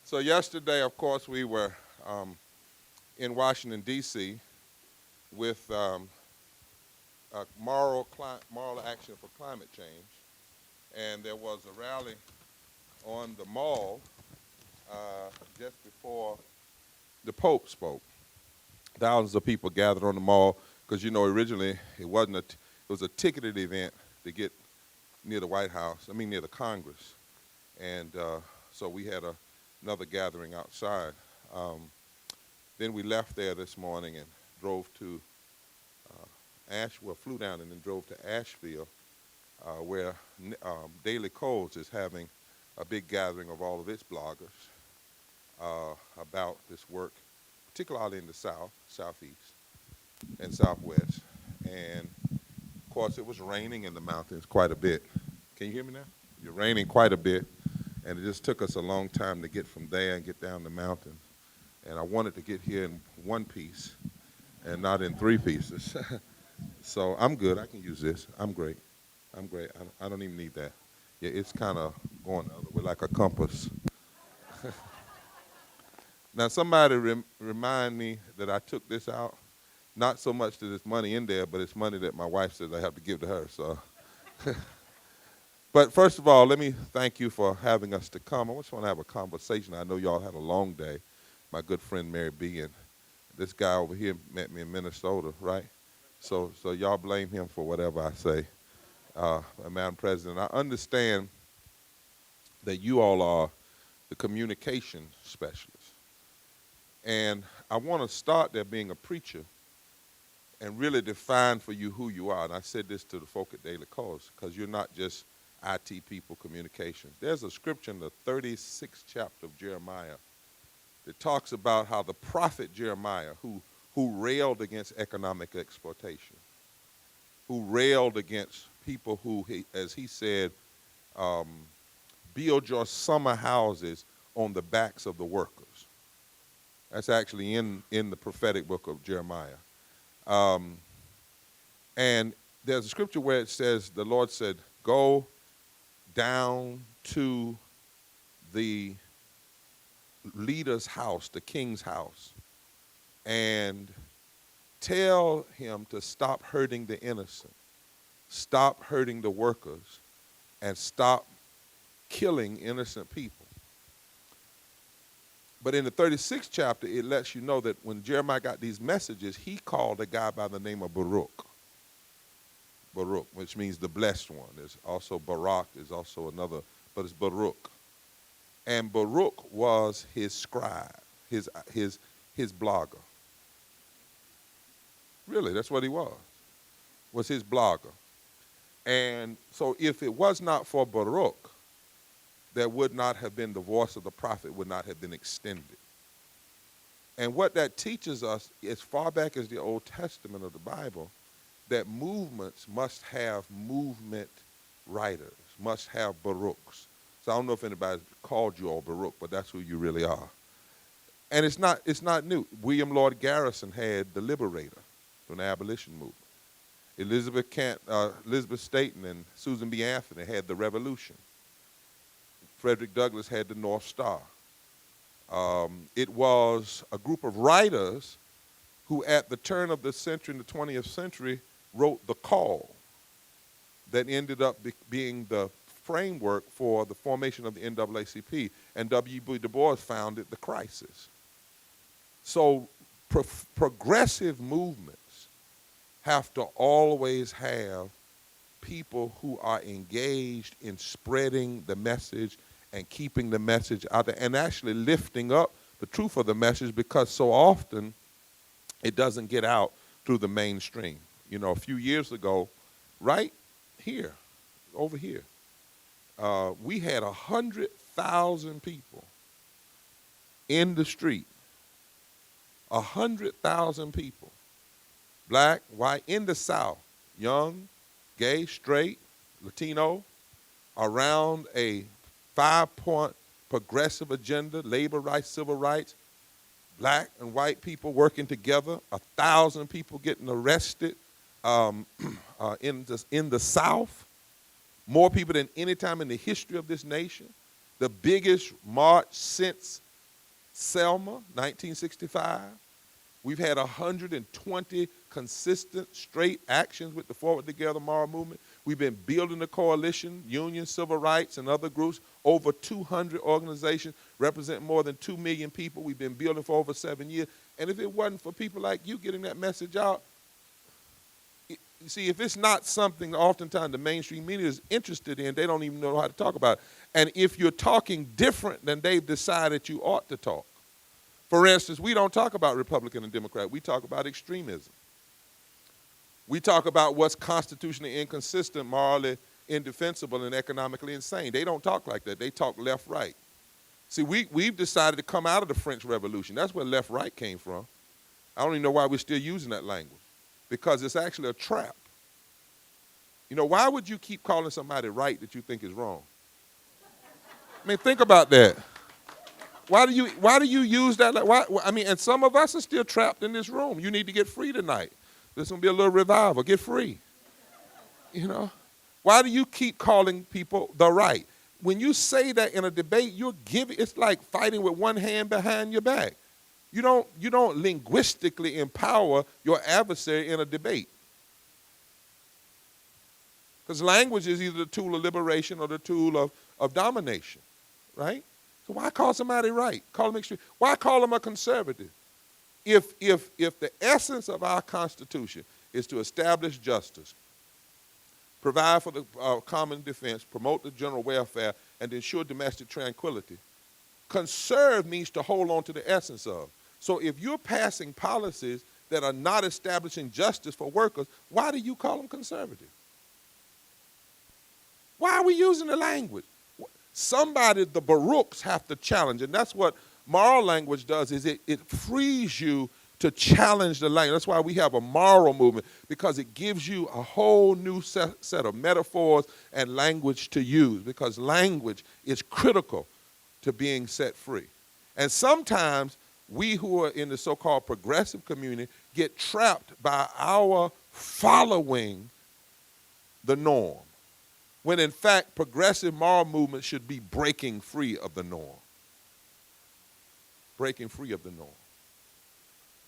So yesterday, of course, we were in Washington, D.C. with moral action for climate change. And there was a rally on the mall just before the Pope spoke. Thousands of people gathered on the mall because, originally it was a ticketed event to get near the White House, near the Congress. And so we had another gathering outside. Then we left there this morning and drove to flew down and then drove to Asheville, where Daily Kos is having a big gathering of all of its bloggers about this work, particularly in the South, Southeast, and Southwest. And, of course, it was raining in the mountains quite a bit. Can you hear me now? It's raining quite a bit, and it just took us a long time to get from there and get down the mountain. And I wanted to get here in one piece and not in three pieces. So I'm good. I can use this. I'm great. I don't even need that. Yeah, it's kind of going the other way like a compass. Now, somebody remind me that I took this out. Not so much that there's money in there, but it's money that my wife says I have to give to her. So, But first of all, let me thank you for having us to come. I just want to have a conversation. I know y'all had a long day. My good friend Mary B. and this guy over here met me in Minnesota, right? So y'all blame him for whatever I say. Madam President, I understand that you all are the communication specialists. And I want to start there being a preacher and really define for you who you are. And I said this to the folk at Daily Kos, because you're not just IT people, communications. There's a scripture in the 36th chapter of Jeremiah that talks about how the prophet Jeremiah, who railed against economic exploitation, who railed against people who, as he said, build your summer houses on the backs of the workers. That's actually in the prophetic book of Jeremiah. And there's a scripture where it says, the Lord said, go down to the leader's house, the king's house, and tell him to stop hurting the innocent, stop hurting the workers, and stop killing innocent people. But in the 36th chapter, it lets you know that when Jeremiah got these messages, he called a guy by the name of Baruch. Baruch, which means the blessed one. There's also Barak, there's also another, but it's Baruch. And Baruch was his scribe, his blogger. Really, that's what he was his blogger. And so if it was not for Baruch, there would not have been, the voice of the prophet would not have been extended. And what that teaches us, as far back as the Old Testament of the Bible, that movements must have movement writers, must have Baruchs. So I don't know if anybody's called you all Baruch, but that's who you really are. And it's not new. William Lloyd Garrison had the Liberator from the abolition movement. Elizabeth Staton and Susan B. Anthony had the Revolution. Frederick Douglass had the North Star. It was a group of writers who at the turn of the century, in the 20th century, wrote The Call that ended up being the framework for the formation of the NAACP, and W.B. Du Bois founded The Crisis. So progressive movements have to always have people who are engaged in spreading the message and keeping the message out there and actually lifting up the truth of the message, because so often it doesn't get out through the mainstream. A few years ago, right here, over here, we had 100,000 people in the street. 100,000 people, black, white, in the South, young, gay, straight, Latino, around a 5-point progressive agenda, labor rights, civil rights, black and white people working together, 1,000 people getting arrested in the South, more people than any time in the history of this nation, the biggest march since Selma, 1965. We've had 120 consistent, straight actions with the Forward Together Moral Movement. We've been building a coalition, unions, civil rights, and other groups, over 200 organizations representing more than 2 million people. We've been building for over 7 years. And if it wasn't for people like you getting that message out, you see, if it's not something oftentimes the mainstream media is interested in, they don't even know how to talk about it. And if you're talking different than they've decided you ought to talk. For instance, we don't talk about Republican and Democrat. We talk about extremism. We talk about what's constitutionally inconsistent, morally indefensible, and economically insane. They don't talk like that. They talk left-right. See, we've decided to come out of the French Revolution. That's where left-right came from. I don't even know why we're still using that language, because it's actually a trap. You know, why would you keep calling somebody right that you think is wrong? I mean, think about that. Why do you use that? And some of us are still trapped in this room. You need to get free tonight. There's going to be a little revival. Get free. You know? Why do you keep calling people the right? When you say that in a debate, it's like fighting with one hand behind your back. You don't linguistically empower your adversary in a debate. Because language is either the tool of liberation or the tool of domination, right? So why call somebody right? Call them extreme. Why call them a conservative? If the essence of our Constitution is to establish justice, provide for the common defense, promote the general welfare, and ensure domestic tranquility, conserve means to hold on to the essence of. So if you're passing policies that are not establishing justice for workers, why do you call them conservative? Why are we using the language? Somebody, the Baruchs, have to challenge, and that's what moral language does, is it frees you to challenge the language. That's why we have a moral movement, because it gives you a whole new set of metaphors and language to use, because language is critical to being set free. And sometimes we who are in the so-called progressive community get trapped by our following the norm, when in fact progressive moral movement should be breaking free of the norm. Breaking free of the norm.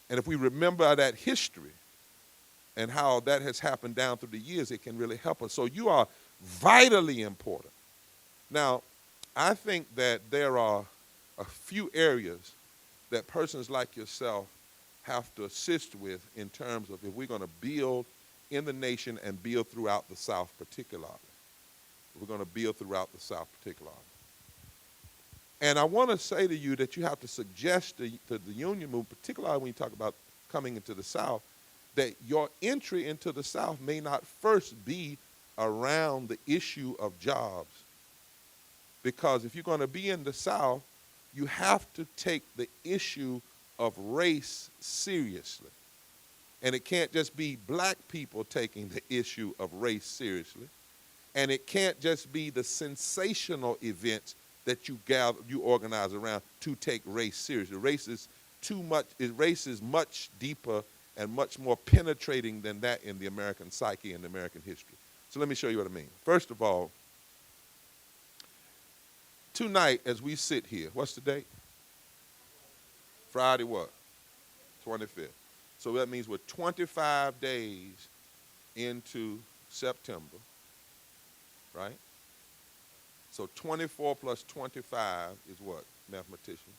And if we remember that history and how that has happened down through the years, it can really help us. So you are vitally important. Now, I think that there are a few areas that persons like yourself have to assist with in terms of if we're going to build in the nation and build throughout the South particularly. We're going to build throughout the South particularly. And I want to say to you that you have to suggest to the union movement, particularly when you talk about coming into the South, that your entry into the South may not first be around the issue of jobs. Because if you're going to be in the South, you have to take the issue of race seriously. And it can't just be black people taking the issue of race seriously. And it can't just be the sensational events that you organize around to take race seriously. Race is much deeper and much more penetrating than that in the American psyche and American history. So let me show you what I mean. First of all, tonight as we sit here, what's the date? Friday what? 25th. So that means we're 25 days into September. Right? So 24 plus 25 is what, mathematician?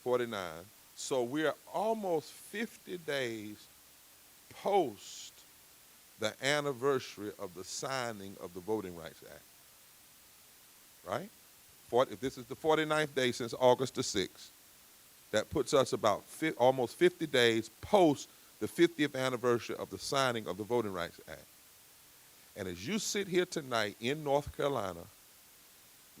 49. So we're almost 50 days post the anniversary of the signing of the Voting Rights Act. Right? If this is the 49th day since August the 6th, that puts us about almost 50 days post the 50th anniversary of the signing of the Voting Rights Act. And as you sit here tonight in North Carolina,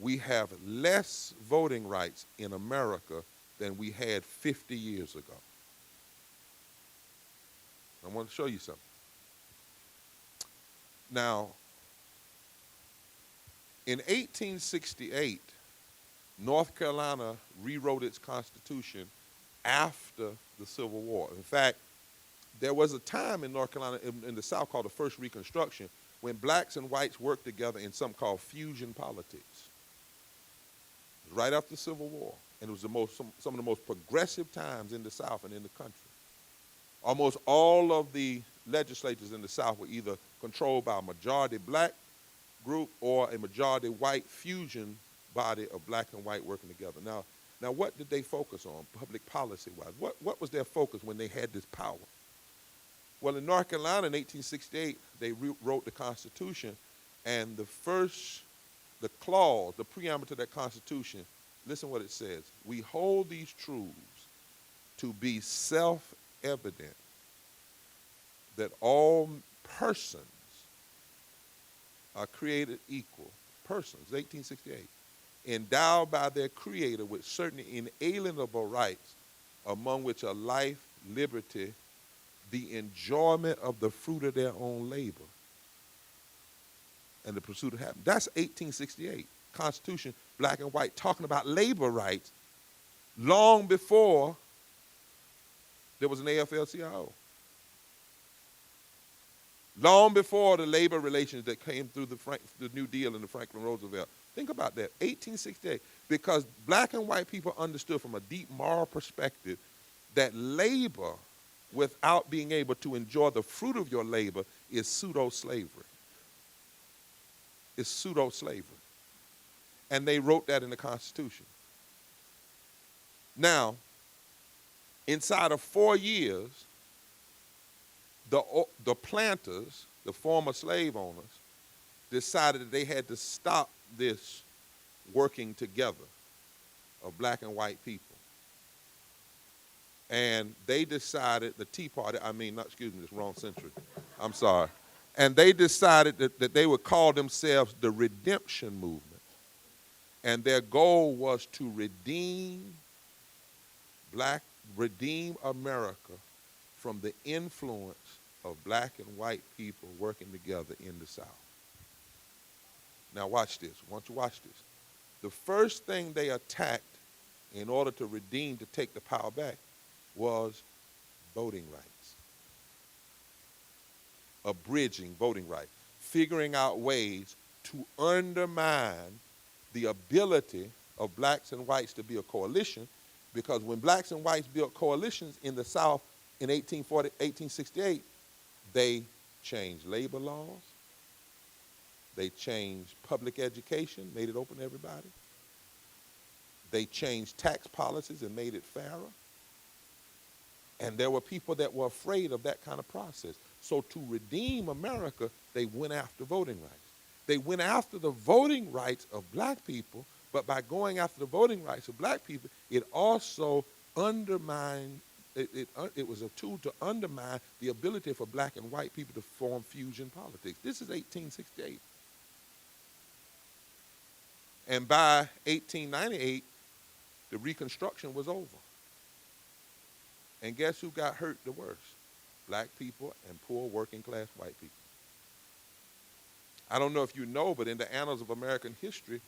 we have less voting rights in America than we had 50 years ago. I want to show you something. Now, in 1868, North Carolina rewrote its constitution after the Civil War. In fact, there was a time in North Carolina, in the South, called the First Reconstruction, when blacks and whites worked together in something called fusion politics. Right after the Civil War. And it was some of the most progressive times in the South and in the country. Almost all of the legislatures in the South were either controlled by a majority black group or a majority white fusion body of black and white working together. Now what did they focus on public policy-wise? What was their focus when they had this power? Well, in North Carolina in 1868, they wrote the Constitution, and the clause, the preamble to that Constitution, listen what it says. We hold these truths to be self-evident that all persons are created equal. Persons, 1868. Endowed by their Creator with certain inalienable rights, among which are life, liberty, the enjoyment of the fruit of their own labor, and the pursuit of happiness. That's 1868. Constitution, black and white, talking about labor rights long before there was an AFL-CIO. Long before the labor relations that came through the New Deal and the Franklin Roosevelt. Think about that, 1868. Because black and white people understood from a deep moral perspective that labor without being able to enjoy the fruit of your labor is pseudo-slavery. It's pseudo-slavery. And they wrote that in the Constitution. Now, inside of 4 years, the planters, the former slave owners, decided that they had to stop this working together of black and white people. And they decided, the Tea Party, this wrong century, I'm sorry. And they decided that they would call themselves the Redemption Movement. And their goal was to redeem America from the influence of black and white people working together in the South. Now watch this. I want you to watch this. The first thing they attacked in order to redeem, to take the power back, was voting rights. Abridging voting rights. Figuring out ways to undermine the ability of blacks and whites to be a coalition, because when blacks and whites built coalitions in the South in 1868, they changed labor laws, they changed public education, made it open to everybody, they changed tax policies and made it fairer, and there were people that were afraid of that kind of process. So to redeem America, they went after voting rights. They went after the voting rights of black people, but by going after the voting rights of black people, it also undermined, it was a tool to undermine the ability for black and white people to form fusion politics. This is 1868. And by 1898, the Reconstruction was over. And guess who got hurt the worst? Black people and poor working class white people. I don't know if you know, but in the annals of American history,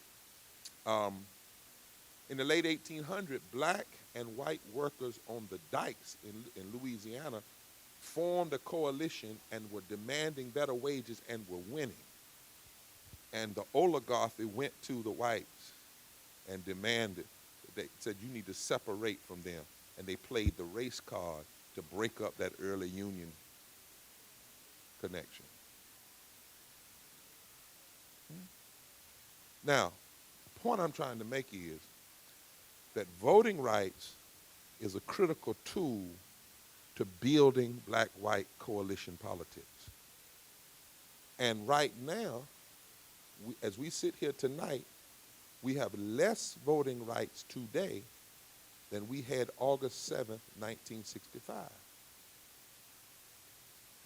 in the late 1800s, black and white workers on the dikes in Louisiana formed a coalition and were demanding better wages and were winning. And the oligarchy went to the whites and demanded, they said, you need to separate from them. And they played the race card to break up that early Union connection. Now, the point I'm trying to make is that voting rights is a critical tool to building black-white coalition politics. And right now, as we sit here tonight, we have less voting rights today than we had August 7th, 1965.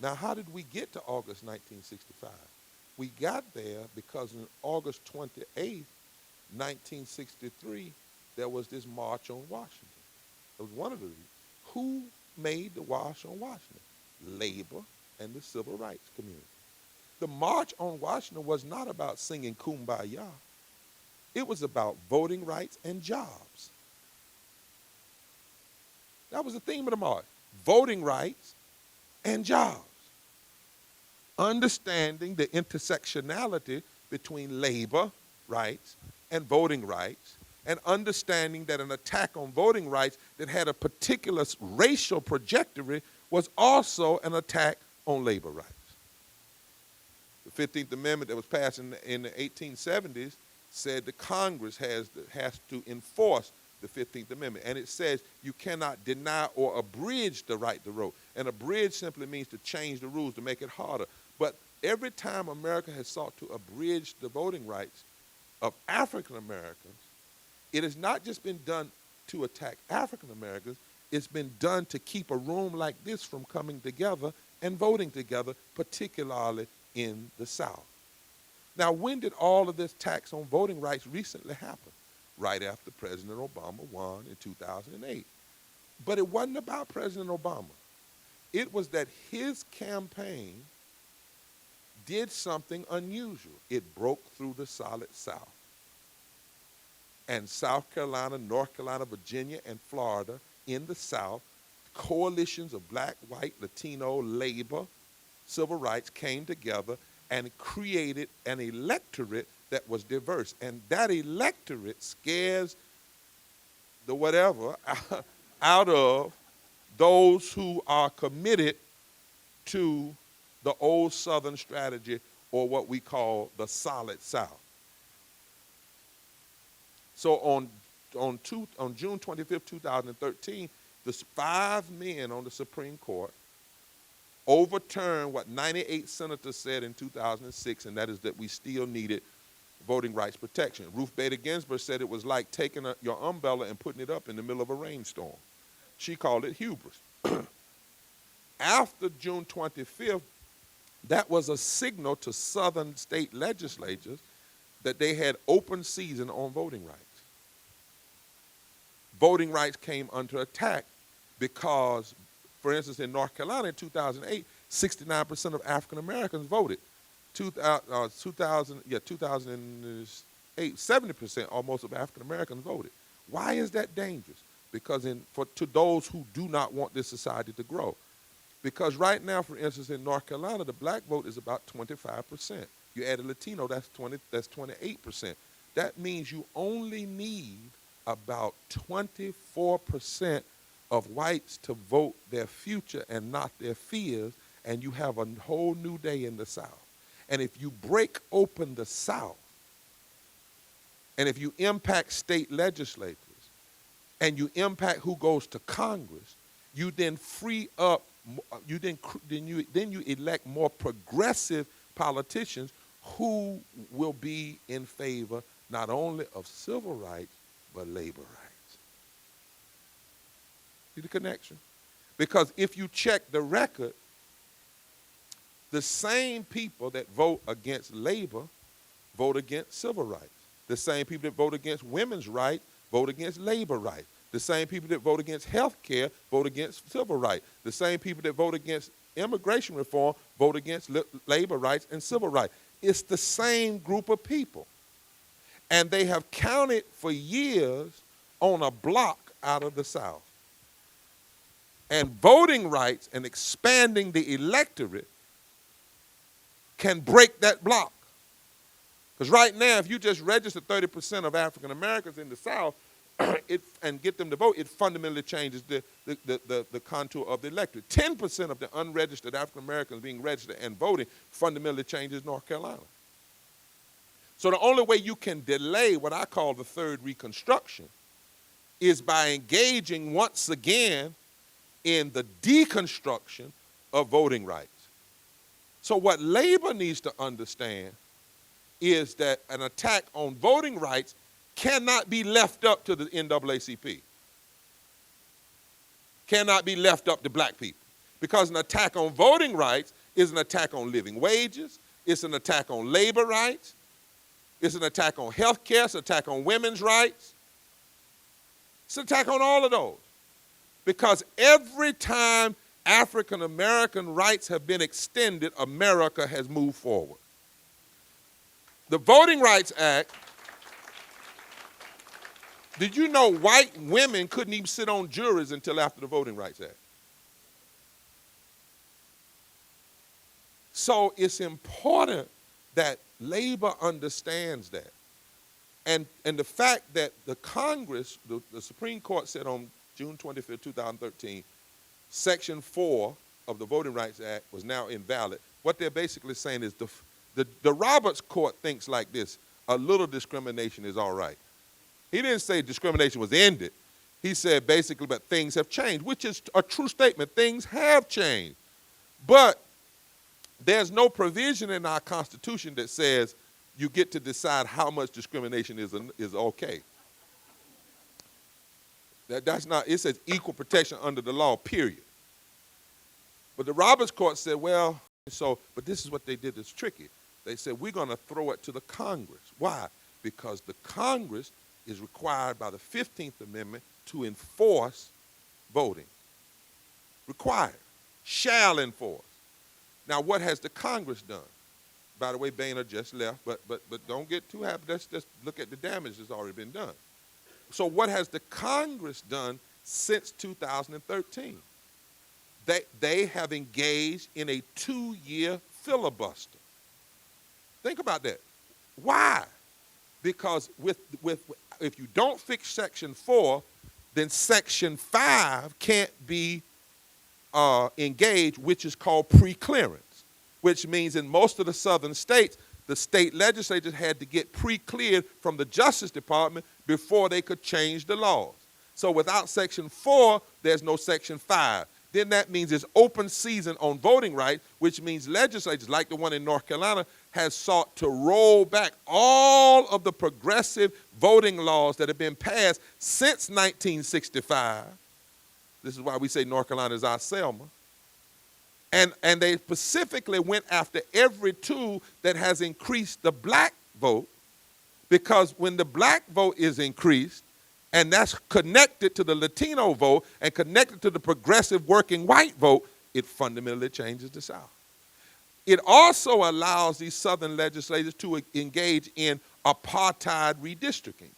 Now, how did we get to August 1965? We got there because on August 28th, 1963, there was this March on Washington. It was one of the reasons. Who made the March on Washington? Labor and the civil rights community. The March on Washington was not about singing Kumbaya. It was about voting rights and jobs. That was the theme of the march. Voting rights and jobs. Understanding the intersectionality between labor rights and voting rights, and understanding that an attack on voting rights that had a particular racial trajectory was also an attack on labor rights. The 15th Amendment that was passed in the 1870s said the Congress has to enforce the 15th Amendment. And it says you cannot deny or abridge the right to vote. And abridge simply means to change the rules to make it harder. But every time America has sought to abridge the voting rights of African Americans, it has not just been done to attack African Americans, it's been done to keep a room like this from coming together and voting together, particularly in the South. Now, when did all of this tax on voting rights recently happen? Right after President Obama won in 2008. But it wasn't about President Obama. It was that his campaign did something unusual. It broke through the solid South. And South Carolina, North Carolina, Virginia, and Florida in the South, coalitions of black, white, Latino, labor, civil rights came together and created an electorate that was diverse. And that electorate scares the whatever out of those who are committed to the old Southern strategy, or what we call the solid South. So on June 25th, 2013, the 5 men on the Supreme Court overturned what 98 senators said in 2006, and that is that we still needed voting rights protection. Ruth Bader Ginsburg said it was like taking your umbrella and putting it up in the middle of a rainstorm. She called it hubris. After June 25th, that was a signal to Southern state legislatures that they had open season on voting rights. Voting rights came under attack because, for instance, in North Carolina in 2008, 69% of African Americans voted. 2008, 70% almost of African Americans voted. Why is that dangerous? Because to those who do not want this society to grow. Because right now, for instance, in North Carolina, the black vote is about 25%. You add a Latino, that's 28%. That means you only need about 24% of whites to vote their future and not their fears, and you have a whole new day in the South. And if you break open the South, and if you impact state legislatures, and you impact who goes to Congress, you then free up, you elect more progressive politicians who will be in favor not only of civil rights, but labor rights. See the connection? Because if you check the record, the same people that vote against labor vote against civil rights. The same people that vote against women's rights vote against labor rights. The same people that vote against health care vote against civil rights. The same people that vote against immigration reform vote against labor rights and civil rights. It's the same group of people. And they have counted for years on a block out of the South. And voting rights and expanding the electorate can break that block. Because right now, if you just register 30% of African Americans in the South and get them to vote, it fundamentally changes the contour of the electorate. 10% of the unregistered African Americans being registered and voting fundamentally changes North Carolina. So the only way you can delay what I call the third Reconstruction is by engaging once again in the deconstruction of voting rights. So what labor needs to understand is that an attack on voting rights cannot be left up to the NAACP. Cannot be left up to black people. Because an attack on voting rights is an attack on living wages, it's an attack on labor rights, it's an attack on health care, it's an attack on women's rights. It's an attack on all of those. Because every time African American rights have been extended, America has moved forward. The Voting Rights Act, did you know white women couldn't even sit on juries until after the Voting Rights Act? So it's important that labor understands that. And the fact that the Congress, the Supreme Court said on June 25th, 2013, Section 4 of the Voting Rights Act was now invalid. What they're basically saying is the Roberts Court thinks like this: a little discrimination is all right. He didn't say discrimination was ended. He said basically, but things have changed, which is a true statement. Things have changed. But there's no provision in our Constitution that says you get to decide how much discrimination is okay. That's not, it says equal protection under the law, period. But the Roberts Court said, well, but this is what they did that's tricky. They said, we're going to throw it to the Congress. Why? Because the Congress is required by the 15th Amendment to enforce voting. Required. Shall enforce. Now, what has the Congress done? By the way, Boehner just left, but don't get too happy. Let's just look at the damage that's already been done. So what has the Congress done since 2013? They have engaged in a 2-year filibuster. Think about that. Why? Because if you don't fix Section 4, then Section 5 can't be engaged, which is called pre-clearance, which means in most of the southern states, the state legislatures had to get pre-cleared from the Justice Department before they could change the laws. So without Section 4, there's no Section 5. Then that means it's open season on voting rights, which means legislatures like the one in North Carolina has sought to roll back all of the progressive voting laws that have been passed since 1965. This is why we say North Carolina is our Selma. And they specifically went after every tool that has increased the black vote, because when the black vote is increased, and that's connected to the Latino vote and connected to the progressive working white vote, it fundamentally changes the South. It also allows these southern legislators to engage in apartheid type redistricting,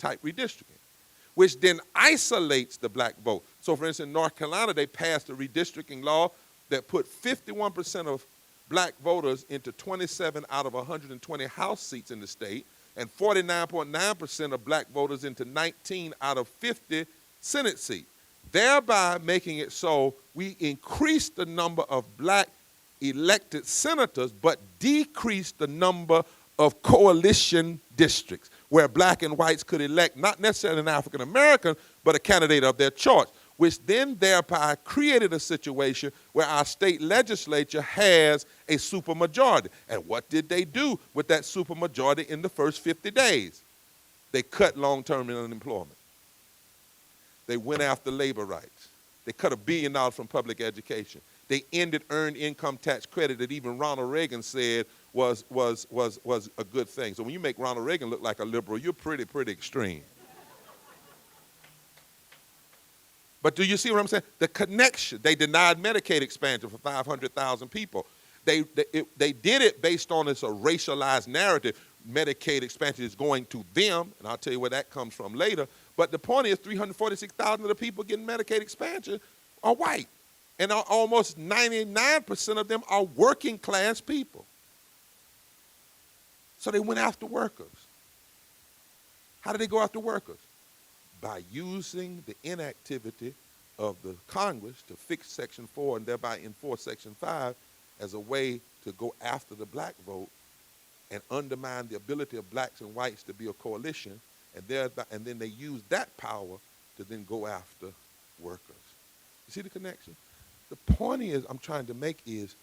which then isolates the black vote. So for instance, in North Carolina, they passed a redistricting law that put 51% of black voters into 27 out of 120 House seats in the state, and 49.9% of black voters into 19 out of 50 Senate seats, thereby making it so we increase the number of black elected senators, but decrease the number of coalition districts where black and whites could elect not necessarily an African American, but a candidate of their choice, which then thereby created a situation where our state legislature has a supermajority. And what did they do with that supermajority in the first 50 days? They cut long-term unemployment. They went after labor rights. They cut $1 billion from public education. They ended earned income tax credit that even Ronald Reagan said was a good thing. So when you make Ronald Reagan look like a liberal, you're pretty extreme. But do you see what I'm saying? The connection. They denied Medicaid expansion for 500,000 people. They did it based on this racialized narrative. Medicaid expansion is going to them, and I'll tell you where that comes from later. But the point is 346,000 of the people getting Medicaid expansion are white. And almost 99% of them are working class people. So they went after workers. How did they go after workers? By using the inactivity of the Congress to fix Section 4 and thereby enforce Section 5 as a way to go after the black vote and undermine the ability of blacks and whites to be a coalition, and then they use that power to then go after workers. You see the connection? The point I'm trying to make is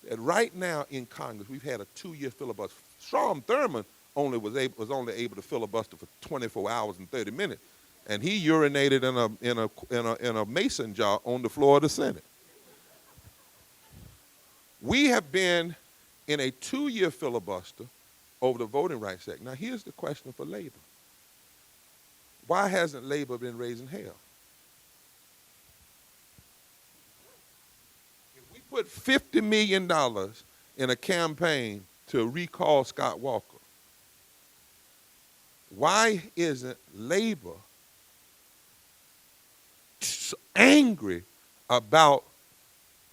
that right now in Congress, we've had a 2-year filibuster. Strom Thurmond was only able to filibuster for 24 hours and 30 minutes. And he urinated in a mason jar on the floor of the Senate. We have been in a 2-year filibuster over the Voting Rights Act. Now, here's the question for labor. Why hasn't labor been raising hell? If we put $50 million in a campaign to recall Scott Walker, why isn't labor angry about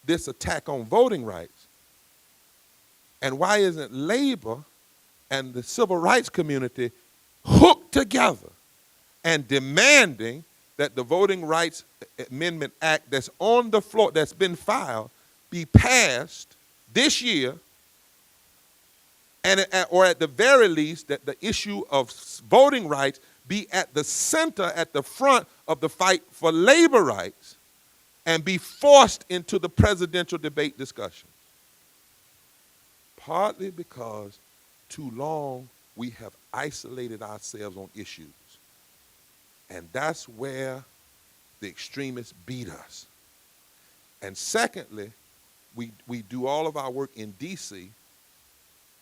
this attack on voting rights? And why isn't labor and the civil rights community hooked together and demanding that the Voting Rights Amendment Act that's on the floor, that's been filed, be passed this year, and or at the very least, that the issue of voting rights be at the center, at the front of the fight for labor rights, and be forced into the presidential debate discussion. Partly because too long we have isolated ourselves on issues. And that's where the extremists beat us. And secondly, we do all of our work in D.C.,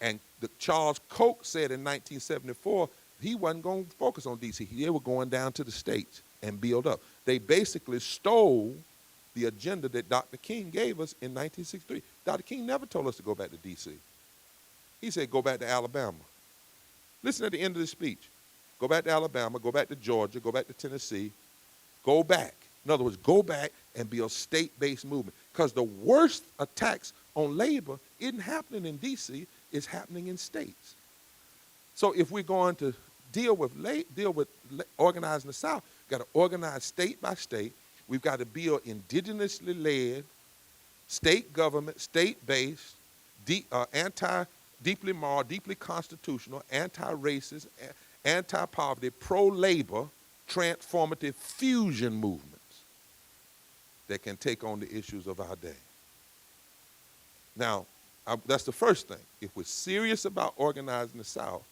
and Charles Koch said in 1974 he wasn't going to focus on D.C. They were going down to the states and build up. They basically stole the agenda that Dr. King gave us in 1963. Dr. King never told us to go back to D.C. He said go back to Alabama. Listen at the end of the speech. Go back to Alabama, go back to Georgia, go back to Tennessee. Go back. In other words, go back and be a state-based movement. Because the worst attacks on labor isn't happening in D.C., it's happening in states. So if we're going to deal with organizing the South, we've got to organize state by state. We've got to build indigenously led, state government, state-based, deeply moral, deeply constitutional, anti-racist, anti-poverty, pro-labor, transformative fusion movements that can take on the issues of our day. Now, that's the first thing. If we're serious about organizing the South,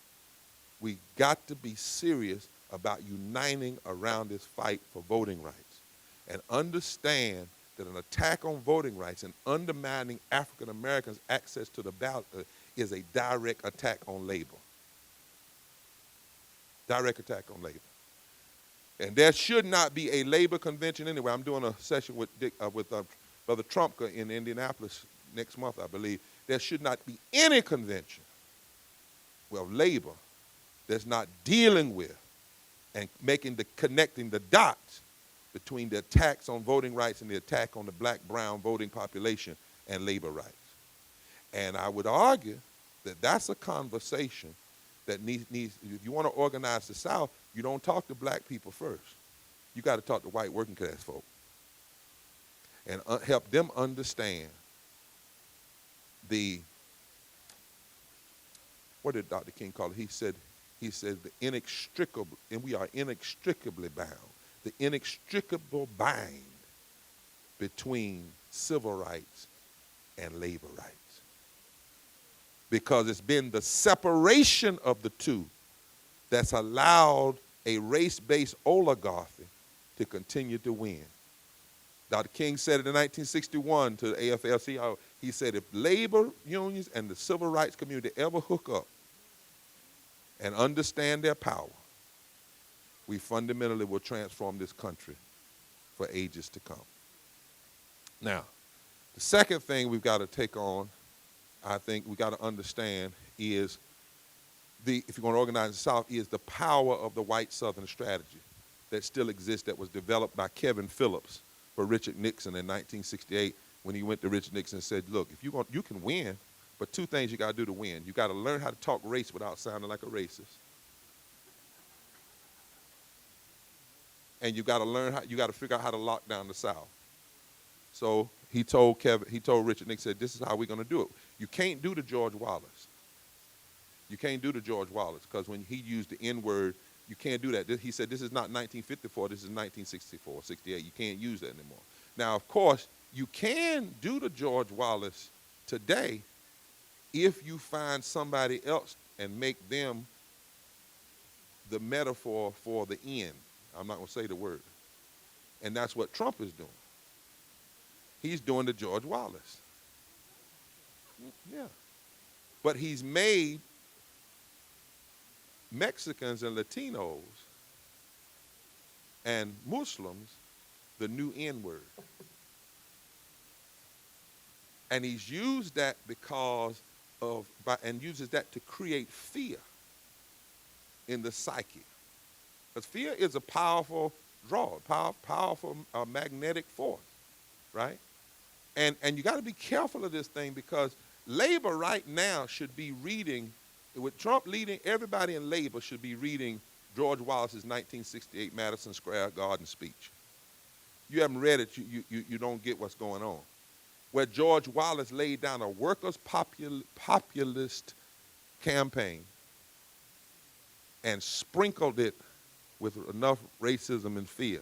we got to be serious about uniting around this fight for voting rights and understand that an attack on voting rights and undermining African Americans' access to the ballot is a direct attack on labor. Direct attack on labor. And there should not be a labor convention anyway. I'm doing a session with Brother Trumpka in Indianapolis next month, I believe. There should not be any convention of labor that's not dealing with and connecting the dots between the attacks on voting rights and the attack on the black, brown voting population and labor rights. And I would argue that that's a conversation that needs, if you want to organize the South, you don't talk to black people first. You got to talk to white working class folk and help them understand what did Dr. King call it? He said the inextricable, and we are inextricably bound, the inextricable bind between civil rights and labor rights. Because it's been the separation of the two that's allowed a race-based oligarchy to continue to win. Dr. King said it in 1961 to the AFL-CIO. He said if labor unions and the civil rights community ever hook up and understand their power, we fundamentally will transform this country for ages to come. Now, the second thing we've got to take on, I think we got to understand is if you're going to organize the South, is the power of the white Southern strategy that still exists, that was developed by Kevin Phillips for Richard Nixon in 1968 when he went to Richard Nixon and said, look, if you can win, but two things you got to do to win. You got to learn how to talk race without sounding like a racist. And you got to figure out how to lock down the South. So he told Richard Nixon, this is how we're going to do it. You can't do the George Wallace. You can't do the George Wallace, because when he used the N-word, you can't do that. He said, this is not 1954, this is 1964, 68. You can't use that anymore. Now, of course, you can do the George Wallace today if you find somebody else and make them the metaphor for the end. I'm not going to say the word. And that's what Trump is doing. He's doing the George Wallace. Yeah. But he's made Mexicans and Latinos and Muslims the new N-word. And he's used that and uses that to create fear in the psyche. Because fear is a powerful draw, powerful magnetic force, right? And you got to be careful of this thing, because labor right now should be reading With Trump leading, everybody in labor should be reading George Wallace's 1968 Madison Square Garden speech. You haven't read it, you don't get what's going on. Where George Wallace laid down a workers' populist campaign and sprinkled it with enough racism and fear.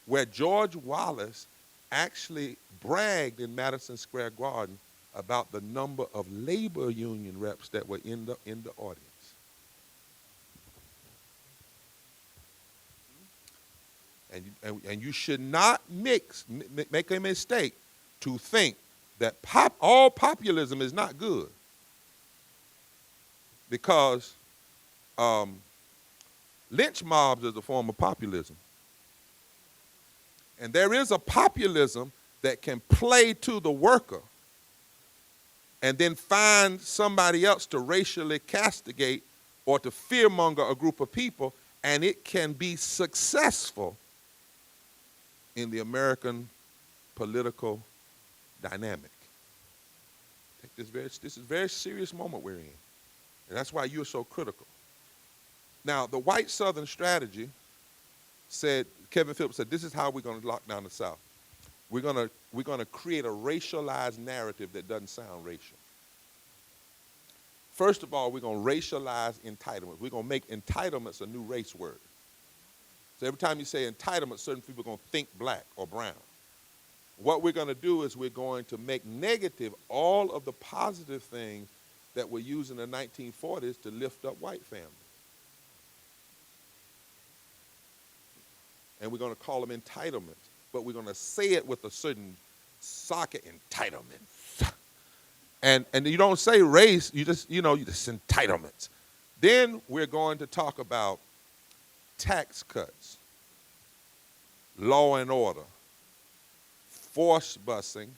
Where George Wallace actually bragged in Madison Square Garden about the number of labor union reps that were in the audience. And you should not make a mistake to think that all populism is not good. Because lynch mobs is a form of populism. And there is a populism that can play to the worker and then find somebody else to racially castigate or to fearmonger a group of people, and it can be successful in the American political dynamic. This is a very serious moment we're in, and that's why you're so critical. Now, the white Southern strategy said, Kevin Phillips said, this is how we're going to lock down the South. We're going to create a racialized narrative that doesn't sound racial. First of all, we're going to racialize entitlements. We're going to make entitlements a new race word. So every time you say entitlement, certain people are going to think black or brown. What we're going to do is we're going to make negative all of the positive things that were used in the 1940s to lift up white families. And we're going to call them entitlements, but we're going to say it with a certain socket, entitlement. And you don't say race, you just entitlements. Then we're going to talk about tax cuts, law and order, forced busing,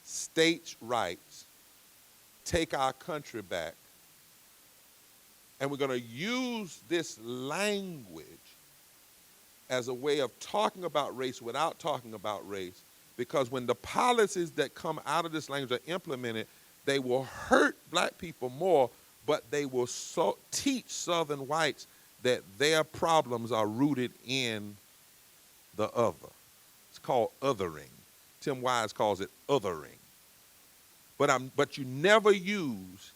states' rights, take our country back. And we're going to use this language as a way of talking about race without talking about race, because when the policies that come out of this language are implemented, they will hurt black people more, but they will teach Southern whites that their problems are rooted in the other. It's called othering. Tim Wise calls it othering. But you never use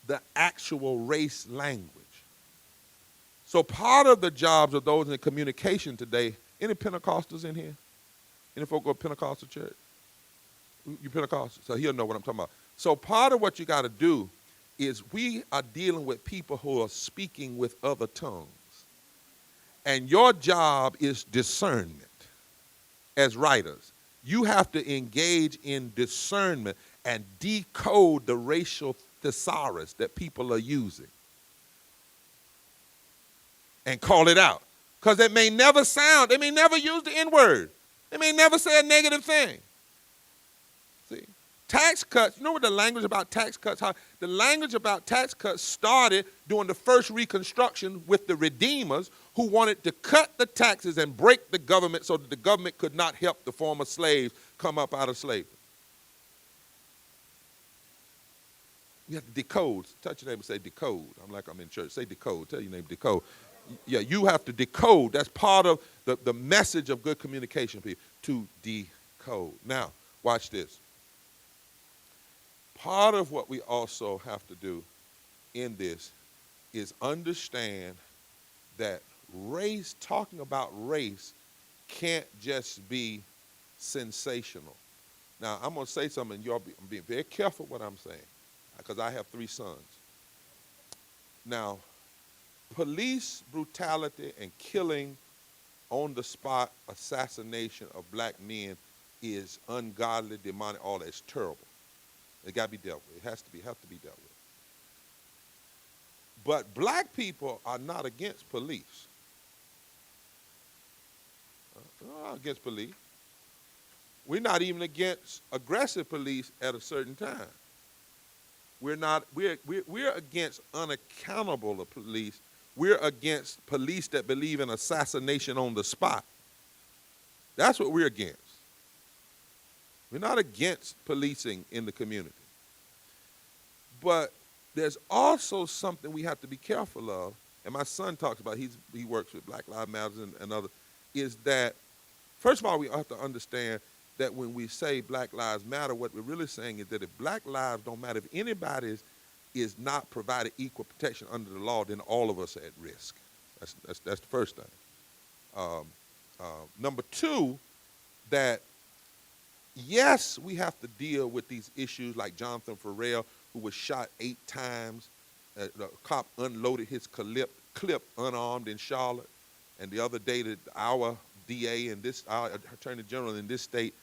the actual race language. So part of the jobs of those in communication today, any Pentecostals in here? Any folk go to Pentecostal church? You Pentecostal? So he'll know what I'm talking about. So part of what you got to do is we are dealing with people who are speaking with other tongues. And your job is discernment as writers. You have to engage in discernment and decode the racial thesaurus that people are using and call it out. Because they may never use the N-word. They may never say a negative thing. See, tax cuts, you know what the language about tax cuts, the language about tax cuts started during the first Reconstruction with the Redeemers who wanted to cut the taxes and break the government so that the government could not help the former slaves come up out of slavery. You have to decode. Touch your neighbor and say decode. I'm like I'm in church. Say decode. Tell your neighbor decode. Yeah, you have to decode. That's part of the message of good communication, people, to decode. Now, watch this. Part of what we also have to do in this is understand that race, talking about race, can't just be sensational. Now, I'm going to say something, and I'm being very careful what I'm saying, because I have 3 sons. Now, police brutality and killing on the spot assassination of black men is ungodly, demonic, all that. It's terrible. It got to be dealt with. It has to be dealt with. But black people are not against police. We're not against police. We're not even against aggressive police at a certain time. We're against unaccountable police. We're against police that believe in assassination on the spot. That's what we're against. We're not against policing in the community. But there's also something we have to be careful of, and my son talks about, he works with Black Lives Matter and others, is that, first of all, we have to understand that when we say Black Lives Matter, what we're really saying is that if black lives don't matter, if anybody is not provided equal protection under the law, then all of us are at risk. That's the first thing. Number two, that yes, we have to deal with these issues like Jonathan Farrell, who was shot 8 times. The cop unloaded his clip unarmed in Charlotte. And the other day, that our DA and our Attorney General in this state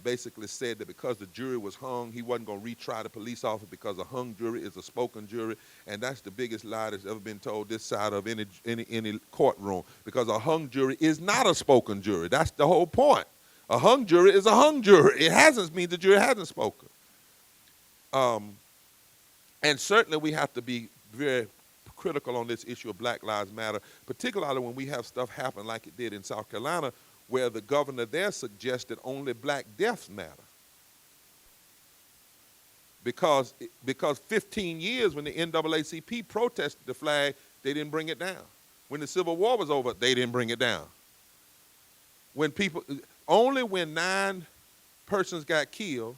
basically said that because the jury was hung, he wasn't going to retry the police officer because a hung jury is a spoken jury. And that's the biggest lie that's ever been told this side of any courtroom, because a hung jury is not a spoken jury. That's the whole point. A hung jury is a hung jury. It hasn't means the jury hasn't spoken. And certainly we have to be very critical on this issue of Black Lives Matter, particularly when we have stuff happen like it did in South Carolina, where the governor there suggested only black deaths matter. Because 15 years when the NAACP protested the flag, they didn't bring it down. When the Civil War was over, they didn't bring it down. Only when 9 persons got killed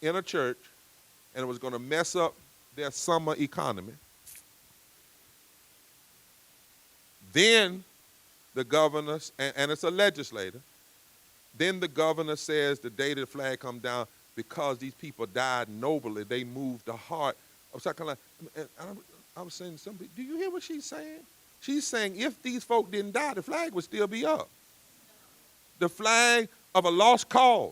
in a church and it was going to mess up their summer economy, then the governor, and it's a legislator, then the governor says the day the flag come down, because these people died nobly, they moved the heart of South Carolina. I was saying to somebody, do you hear what she's saying? She's saying if these folk didn't die, the flag would still be up. The flag of a lost cause,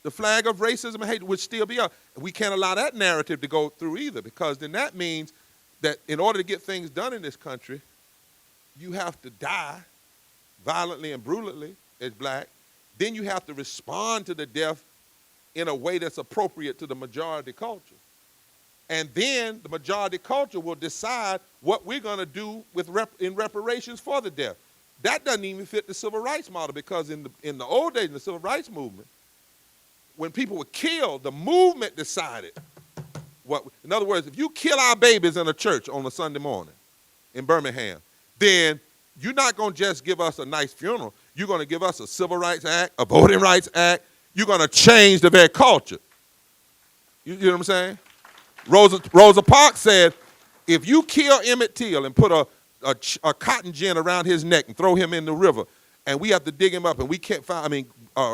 the flag of racism and hate would still be up. We can't allow that narrative to go through either, because then that means that in order to get things done in this country, you have to die violently and brutally as black. Then you have to respond to the death in a way that's appropriate to the majority culture. And then the majority culture will decide what we're going to do in reparations for the death. That doesn't even fit the civil rights model, because in the old days, in the civil rights movement, when people were killed, the movement decided what. In other words, if you kill our babies in a church on a Sunday morning in Birmingham, then you're not going to just give us a nice funeral. You're going to give us a Civil Rights Act, a Voting Rights Act. You're going to change the very culture. You know what I'm saying? Rosa Parks said, if you kill Emmett Till and put a cotton gin around his neck and throw him in the river, and we have to dig him up and we can't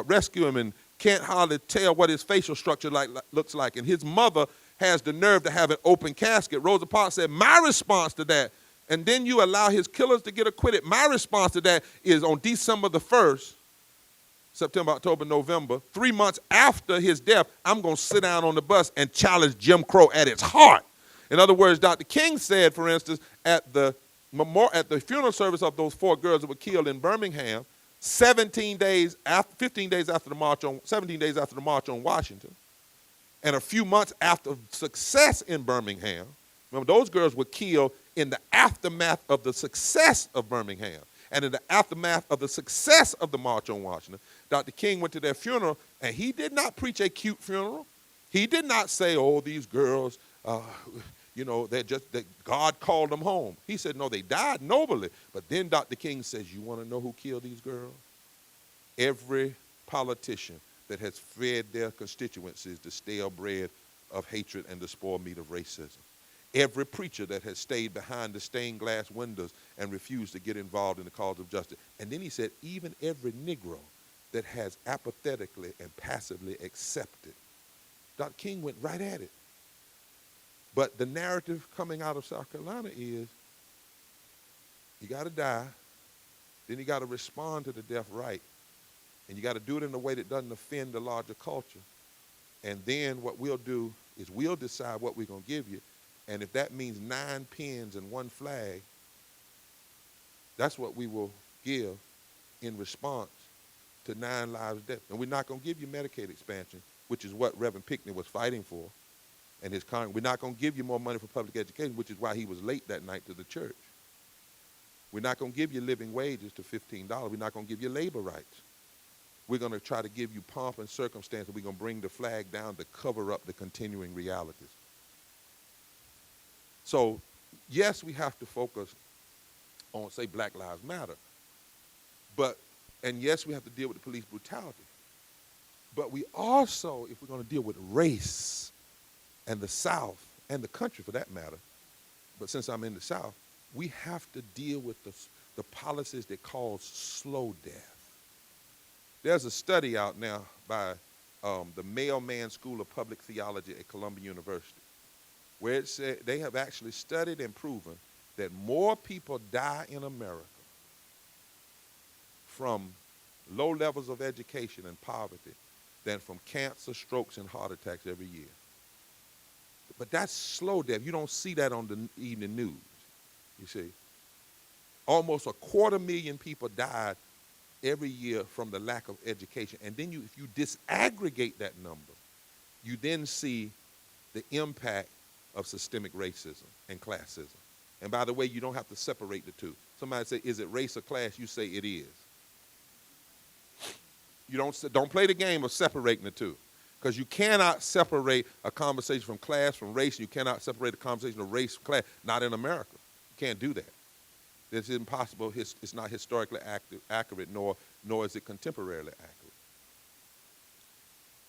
rescue him and can't hardly tell what his facial structure looks like, and his mother has the nerve to have an open casket. Rosa Parks said, my response to that, and then you allow his killers to get acquitted, my response to that is on December the 1st, September, October, November, 3 months after his death, I'm going to sit down on the bus and challenge Jim Crow at its heart. In other words, Dr. King said, for instance, at the funeral service of those 4 girls that were killed in Birmingham, 15 days after the March on Washington, and a few months after success in Birmingham. Remember, those girls were killed in the aftermath of the success of Birmingham. And in the aftermath of the success of the March on Washington, Dr. King went to their funeral, and he did not preach a cute funeral. He did not say, oh, these girls, that God called them home. He said, no, they died nobly. But then Dr. King says, you want to know who killed these girls? Every politician that has fed their constituencies the stale bread of hatred and the spoiled meat of racism. Every preacher that has stayed behind the stained glass windows and refused to get involved in the cause of justice. And then he said, even every Negro that has apathetically and passively accepted. Dr. King went right at it. But the narrative coming out of South Carolina is, you got to die, then you got to respond to the death right, and you got to do it in a way that doesn't offend the larger culture. And then what we'll do is we'll decide what we're going to give you. And if that means 9 pins and 1 flag, that's what we will give in response to 9 lives death. And we're not going to give you Medicaid expansion, which is what Reverend Pinckney was fighting for. And his Congress. We're not going to give you more money for public education, which is why he was late that night to the church. We're not going to give you living wages to $15. We're not going to give you labor rights. We're going to try to give you pomp and circumstance, and we're going to bring the flag down to cover up the continuing realities. So, yes, we have to focus on, say, Black Lives Matter, but, and yes, we have to deal with the police brutality. But we also, if we're going to deal with race and the South and the country for that matter, but since I'm in the South, we have to deal with the policies that cause slow death. There's a study out now by the Mailman School of Public Theology at Columbia University, where it said they have actually studied and proven that more people die in America from low levels of education and poverty than from cancer, strokes, and heart attacks every year. But that's slow death. You don't see that on the evening news, you see. Almost 250,000 people died every year from the lack of education. And then if you disaggregate that number, you then see the impact of systemic racism and classism. And by the way, you don't have to separate the two. Somebody say, is it race or class? You say it is. You don't play the game of separating the two, because you cannot separate a conversation from class from race. You cannot separate a conversation of race from class. Not in America. You can't do that. It's impossible. It's not historically accurate, nor is it contemporarily accurate.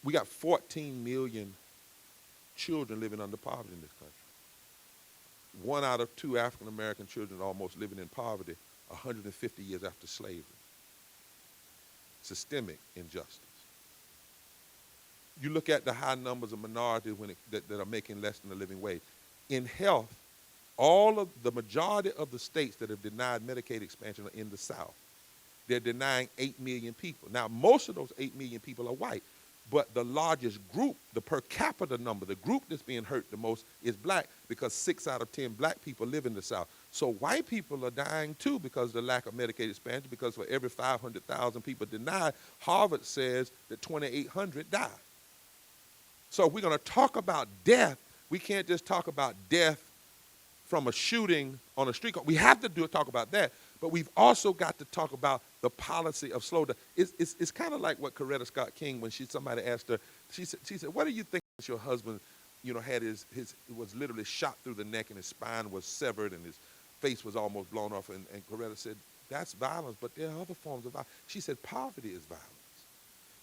We got 14 million children living under poverty in this country. 1 out of 2 African American children are almost living in poverty 150 years after slavery. Systemic injustice. You look at the high numbers of minorities that are making less than a living wage. In health, the majority of the states that have denied Medicaid expansion are in the South. They're denying 8 million people. Now, most of those 8 million people are white, but the largest group, the per capita number, the group that's being hurt the most is black, because 6 out of 10 black people live in the South. So white people are dying too because of the lack of Medicaid expansion, because for every 500,000 people denied, Harvard says that 2,800 die. So if we're going to talk about death, we can't just talk about death from a shooting on a street corner. We have to talk about that, but we've also got to talk about the policy of slow death. It's kind of like what Coretta Scott King, when somebody asked her, she said, what do you think your husband, had was literally shot through the neck and his spine was severed and his face was almost blown off, and Coretta said, that's violence, but there are other forms of violence. She said, poverty is violence.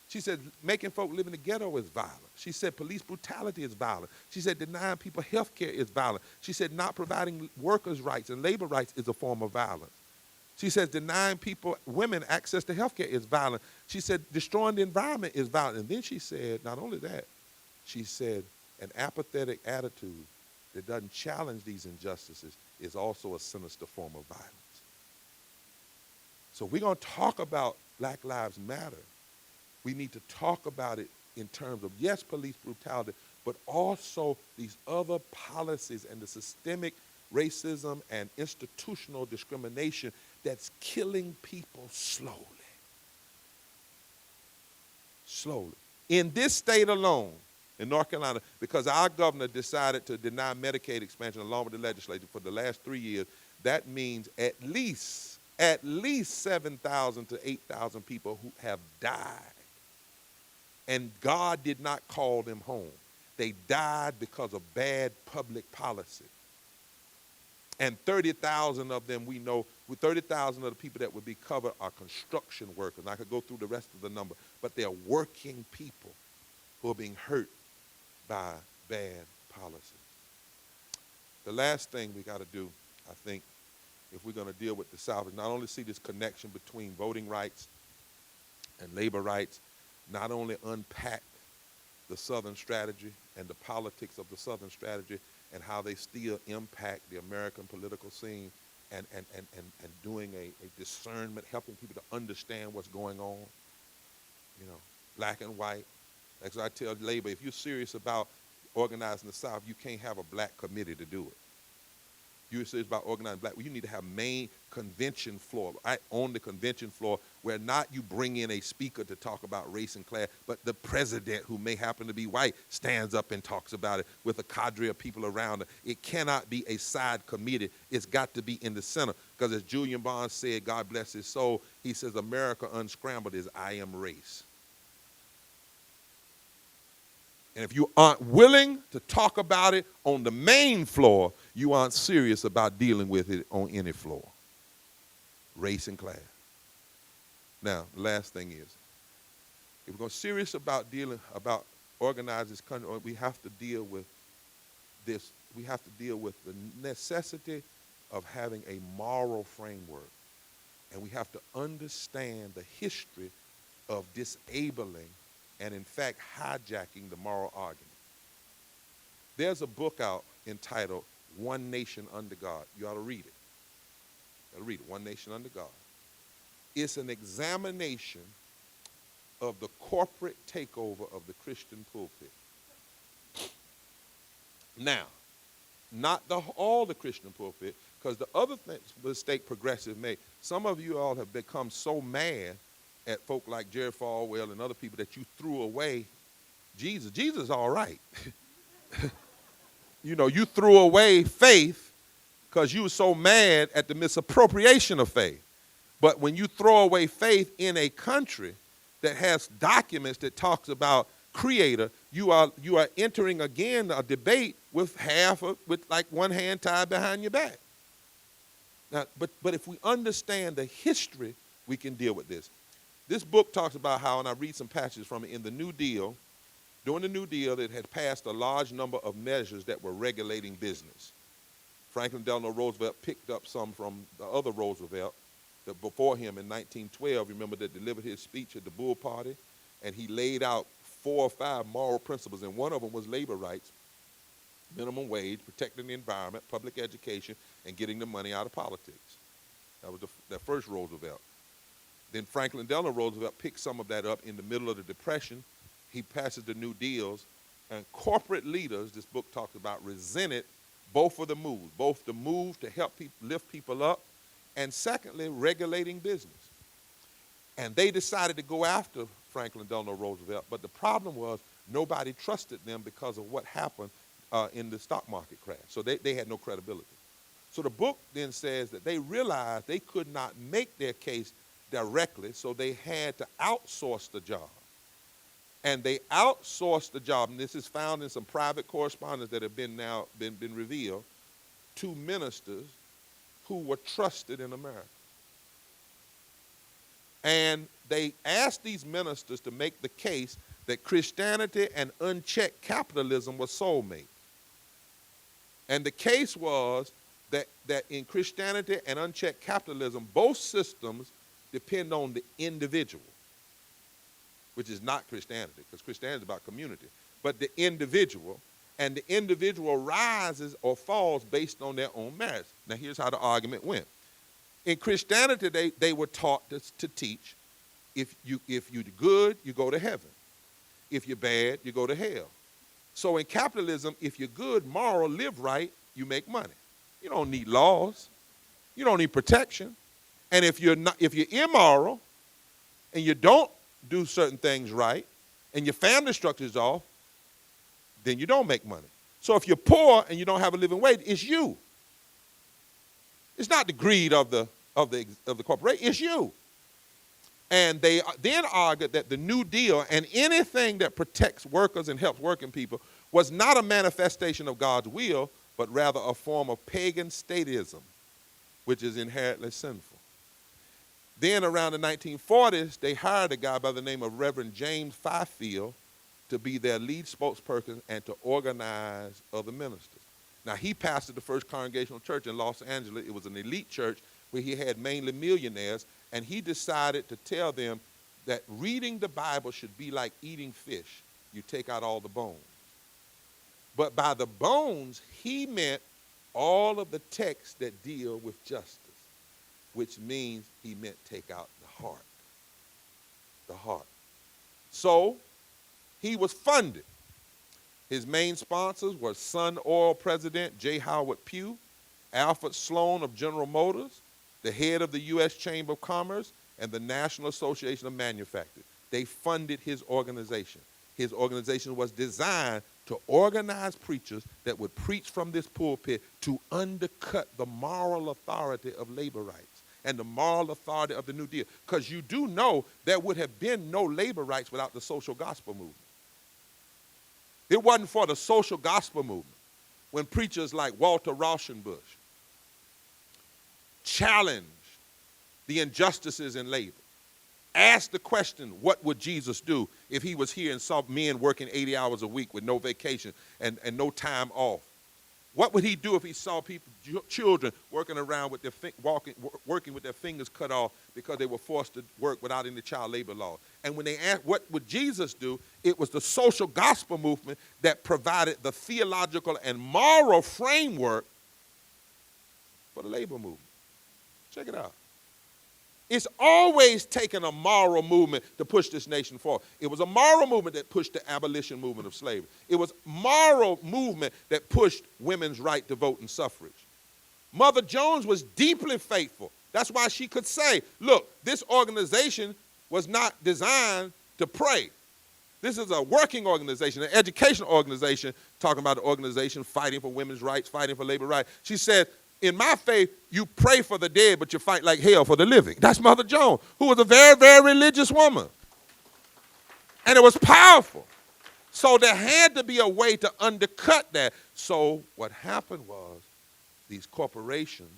She said, making folk live in the ghetto is violent. She said, police brutality is violent. She said, denying people health care is violent. She said, not providing workers' rights and labor rights is a form of violence. She says, denying women access to health care is violent. She said, destroying the environment is violent. And then she said, not only that, she said, an apathetic attitude that doesn't challenge these injustices is also a sinister form of violence. So we're going to talk about Black Lives Matter. We need to talk about it in terms of, yes, police brutality, but also these other policies and the systemic racism and institutional discrimination that's killing people slowly. Slowly. In this state alone, in North Carolina, because our governor decided to deny Medicaid expansion along with the legislature for the last 3 years, that means at least 7,000 to 8,000 people who have died. And God did not call them home. They died because of bad public policy. And 30,000 of them, we know, with 30,000 of the people that would be covered are construction workers. And I could go through the rest of the number, but they're working people who are being hurt by bad policy. The last thing we got to do, I think, if we're going to deal with the South, is not only see this connection between voting rights and labor rights, not only unpack the Southern strategy and the politics of the Southern strategy and how they still impact the American political scene, and doing a discernment, helping people to understand what's going on, black and white. As I tell labor, if you're serious about organizing the South, you can't have a black committee to do it. You're serious about organizing black, well, you need to have main convention floor, right on the convention floor, where not you bring in a speaker to talk about race and class, but the president, who may happen to be white, stands up and talks about it with a cadre of people around her. It cannot be a side committee. It's got to be in the center. Because as Julian Barnes said, God bless his soul, he says, America unscrambled is I am race. And if you aren't willing to talk about it on the main floor, you aren't serious about dealing with it on any floor, race and class. Now, the last thing is, if we're going to serious about organizing this country, we have to deal with this. We have to deal with the necessity of having a moral framework. And we have to understand the history of disabling and, in fact, hijacking the moral argument. There's a book out entitled One Nation Under God. You ought to read it. You ought to read it, One Nation Under God. It's an examination of the corporate takeover of the Christian pulpit. Now, not all the Christian pulpit, because the other mistake progressive make, some of you all have become so mad at folk like Jerry Falwell and other people that you threw away Jesus. Jesus is all right. You know, you threw away faith because you were so mad at the misappropriation of faith. But when you throw away faith in a country that has documents that talks about Creator, you are entering again a debate with like one hand tied behind your back. Now, but if we understand the history, we can deal with this. This book talks about how, and I read some passages from it, in the New Deal, during the New Deal, it had passed a large number of measures that were regulating business. Franklin Delano Roosevelt picked up some from the other Roosevelt that before him in 1912, remember, that delivered his speech at the Bull Party, and he laid out 4 or 5 moral principles, and one of them was labor rights, minimum wage, protecting the environment, public education, and getting the money out of politics. That was the first Roosevelt. Then Franklin Delano Roosevelt picked some of that up in the middle of the Depression. He passes the New Deals, and corporate leaders, this book talks about, resented both of the moves, both the move to help lift people up, and secondly, regulating business. And they decided to go after Franklin Delano Roosevelt, but the problem was nobody trusted them because of what happened in the stock market crash. So they had no credibility. So the book then says that they realized they could not make their case directly, so they had to outsource the job. And they outsourced the job, and this is found in some private correspondence that have been revealed, to ministers who were trusted in America. And they asked these ministers to make the case that Christianity and unchecked capitalism were soulmates. And the case was that in Christianity and unchecked capitalism, both systems depend on the individual, which is not Christianity, because Christianity is about community, but the individual, and the individual rises or falls based on their own merits. Now, here's how the argument went. In Christianity, they were taught to teach, if you're good, you go to heaven. If you're bad, you go to hell. So in capitalism, if you're good, moral, live right, you make money. You don't need laws. You don't need protection. And if you're immoral and you don't do certain things right and your family structure is off, then you don't make money. So if you're poor and you don't have a living wage, it's you. It's not the greed of the corporation, it's you. And they then argued that the New Deal and anything that protects workers and helps working people was not a manifestation of God's will, but rather a form of pagan statism, which is inherently sinful. Then around the 1940s, they hired a guy by the name of Reverend James Fifield to be their lead spokesperson and to organize other ministers. Now, he pastored the First Congregational Church in Los Angeles. It was an elite church where he had mainly millionaires, and he decided to tell them that reading the Bible should be like eating fish. You take out all the bones. But by the bones, he meant all of the texts that deal with justice, which means he meant take out the heart. The heart. So he was funded. His main sponsors were Sun Oil President J. Howard Pugh, Alfred Sloan of General Motors, the head of the U.S. Chamber of Commerce, and the National Association of Manufacturers. They funded his organization. His organization was designed to organize preachers that would preach from this pulpit to undercut the moral authority of labor rights and the moral authority of the New Deal. Because you do know there would have been no labor rights without the social gospel movement. It wasn't for the social gospel movement when preachers like Walter Rauschenbusch challenged the injustices in labor, asked the question, what would Jesus do if he was here and saw men working 80 hours a week with no vacation and no time off? What would he do if he saw people, children working around with working with their fingers cut off because they were forced to work without any child labor law? And when they asked, what would Jesus do? It was the social gospel movement that provided the theological and moral framework for the labor movement. Check it out. It's always taken a moral movement to push this nation forward. It was a moral movement that pushed the abolition movement of slavery. It was a moral movement that pushed women's right to vote and suffrage. Mother Jones was deeply faithful. That's why she could say, look, this organization was not designed to pray. This is a working organization, an educational organization, talking about the organization fighting for women's rights, fighting for labor rights. She said, in my faith, you pray for the dead, but you fight like hell for the living. That's Mother Jones, who was a very, very religious woman. And it was powerful. So there had to be a way to undercut that. So what happened was these corporations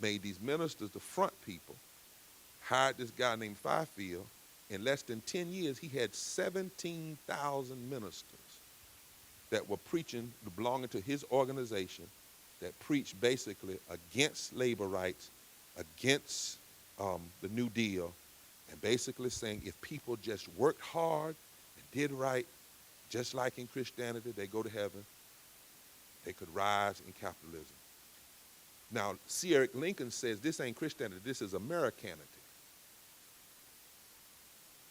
made these ministers the front people, hired this guy named Fifield. In less than 10 years, he had 17,000 ministers that were preaching, belonging to his organization, that preached basically against labor rights, against the New Deal, and basically saying if people just worked hard and did right, just like in Christianity, they go to heaven, they could rise in capitalism. Now, C. Eric Lincoln says this ain't Christianity, this is Americanity.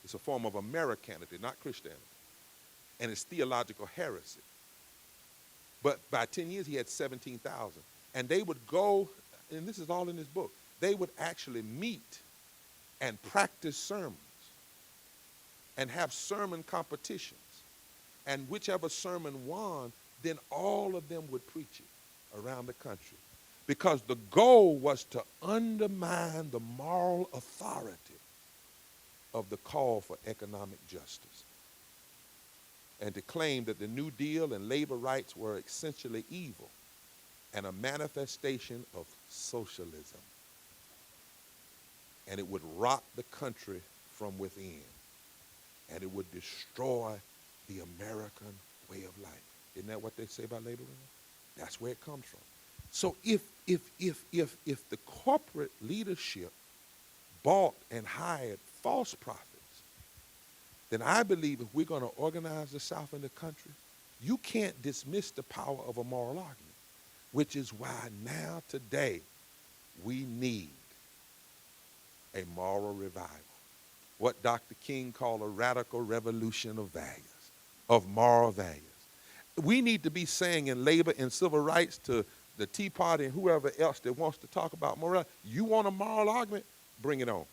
It's a form of Americanity, not Christianity. And it's theological heresy. But by 10 years, he had 17,000. And they would go, and this is all in his book, they would actually meet and practice sermons and have sermon competitions. And whichever sermon won, then all of them would preach it around the country. Because the goal was to undermine the moral authority of the call for economic justice, and to claim that the New Deal and labor rights were essentially evil and a manifestation of socialism. And it would rot the country from within, and it would destroy the American way of life. Isn't that what they say about labor? That's where it comes from. So if the corporate leadership bought and hired false prophets, then I believe if we're going to organize the South and the country, you can't dismiss the power of a moral argument, which is why now today we need a moral revival. What Dr. King called a radical revolution of values, of moral values. We need to be saying in labor and civil rights to the Tea Party and whoever else that wants to talk about morality, you want a moral argument? Bring it on.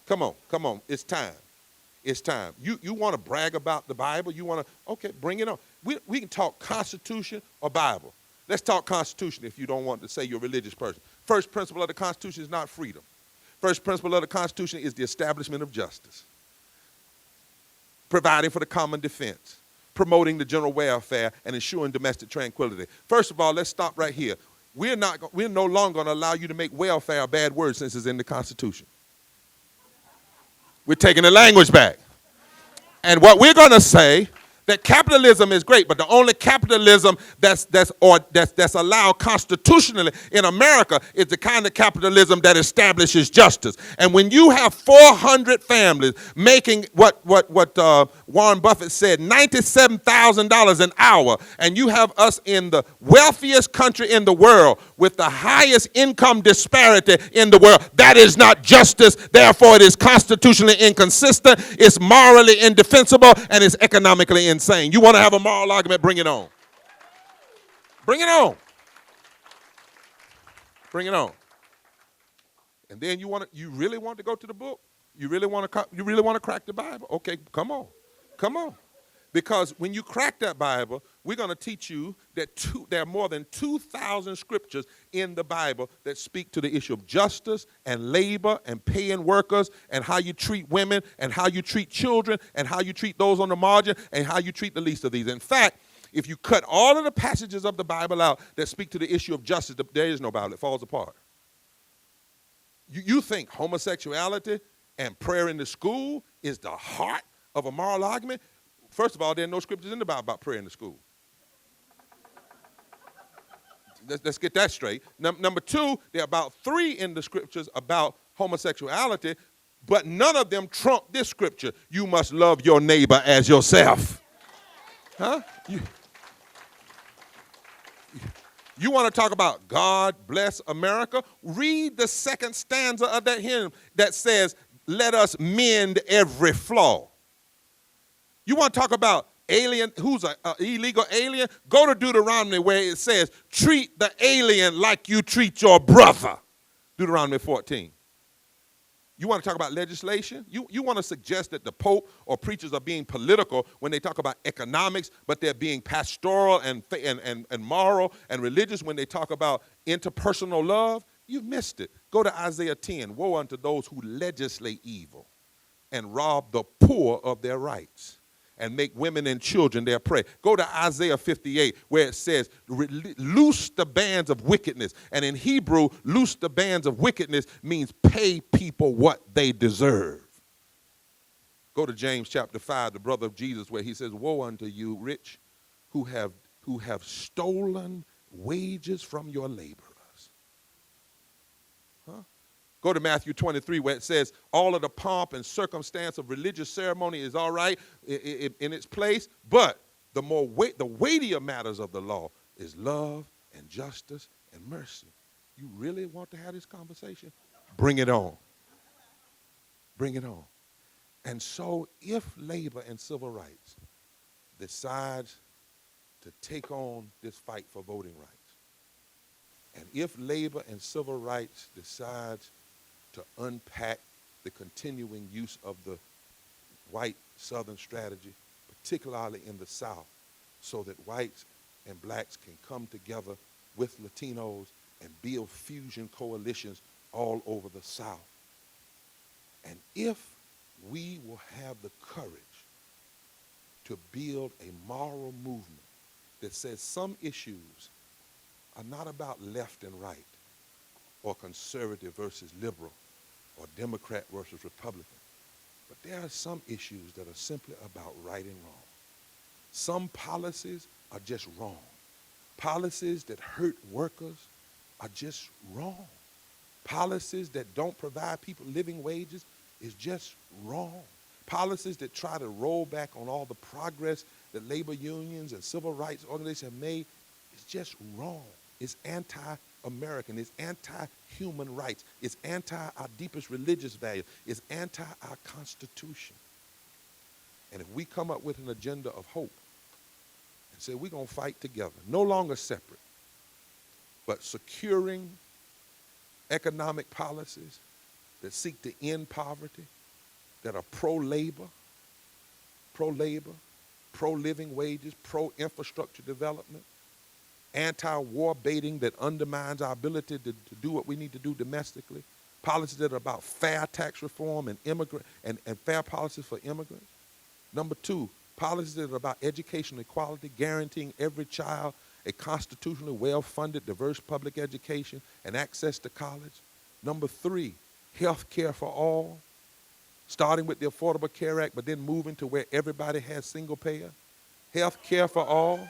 Come on, it's time. It's time. You want to brag about the Bible? You want to, okay, bring it on. We can talk Constitution or Bible. Let's talk Constitution if you don't want to say you're a religious person. First principle of the Constitution is not freedom. First principle of the Constitution is the establishment of justice, providing for the common defense, promoting the general welfare, and ensuring domestic tranquility. First of all, let's stop right here. We're no longer going to allow you to make welfare a bad word since it's in the Constitution. We're taking the language back. And what we're going to say, that capitalism is great, but the only capitalism that's allowed constitutionally in America is the kind of capitalism that establishes justice. And when you have 400 families making what Warren Buffett said, $97,000 an hour, and you have us in the wealthiest country in the world with the highest income disparity in the world, that is not justice. Therefore, it is constitutionally inconsistent, it's morally indefensible, and it's economically insane. You want to have a moral argument? Bring it on. Bring it on. Bring it on. And then you really want to go to the book? You really want to crack the Bible? Okay, come on. Come on. Because when you crack that Bible, we're going to teach you that there are more than 2,000 scriptures in the Bible that speak to the issue of justice and labor and paying workers and how you treat women and how you treat children and how you treat those on the margin and how you treat the least of these. In fact, If you cut all of the passages of the Bible out that speak to the issue of justice, there is no Bible. It falls apart. You think homosexuality and prayer in the school is the heart of a moral argument? First of all, there are no scriptures in the Bible about prayer in the school. Let's get that straight. Number two, there are about 3 in the scriptures about homosexuality, but none of them trump this scripture. You must love your neighbor as yourself. Huh? You want to talk about God bless America? Read the second stanza of that hymn that says, let us mend every flaw. You want to talk about alien, who's an illegal alien? Go to Deuteronomy where it says, treat the alien like you treat your brother. Deuteronomy 14. You want to talk about legislation? You want to suggest that the Pope or preachers are being political when they talk about economics, but they're being pastoral and moral and religious when they talk about interpersonal love? You've missed it. Go to Isaiah 10. Woe unto those who legislate evil and rob the poor of their rights and make women and children their prey. Go to Isaiah 58 where it says, loose the bands of wickedness. And in Hebrew, loose the bands of wickedness means pay people what they deserve. Go to James chapter 5, the brother of Jesus, where he says, woe unto you, rich, who have stolen wages from your laborers. Huh? Go to Matthew 23 where it says all of the pomp and circumstance of religious ceremony is all right in its place, but the weightier matters of the law is love and justice and mercy. You really want to have this conversation? Bring it on. Bring it on. And so if labor and civil rights decides to take on this fight for voting rights, and if labor and civil rights decides to unpack the continuing use of the white Southern strategy, particularly in the South, so that whites and blacks can come together with Latinos and build fusion coalitions all over the South. And if we will have the courage to build a moral movement that says some issues are not about left and right, or conservative versus liberal, or Democrat versus Republican. But there are some issues that are simply about right and wrong. Some policies are just wrong. Policies that hurt workers are just wrong. Policies that don't provide people living wages is just wrong. Policies that try to roll back on all the progress that labor unions and civil rights organizations have made is just wrong. It's anti-American. It's anti-human rights. It's anti our deepest religious value. It's anti our Constitution. And if we come up with an agenda of hope and say we're going to fight together, no longer separate, but securing economic policies that seek to end poverty, that are pro-labor, pro-living wages, pro-infrastructure development, anti-war baiting that undermines our ability to do what we need to do domestically, policies that are about fair tax reform and fair policies for immigrants. Number 2, policies that are about educational equality, guaranteeing every child a constitutionally well-funded, diverse public education and access to college. Number 3, health care for all, starting with the Affordable Care Act, but then moving to where everybody has single payer. Health care for all.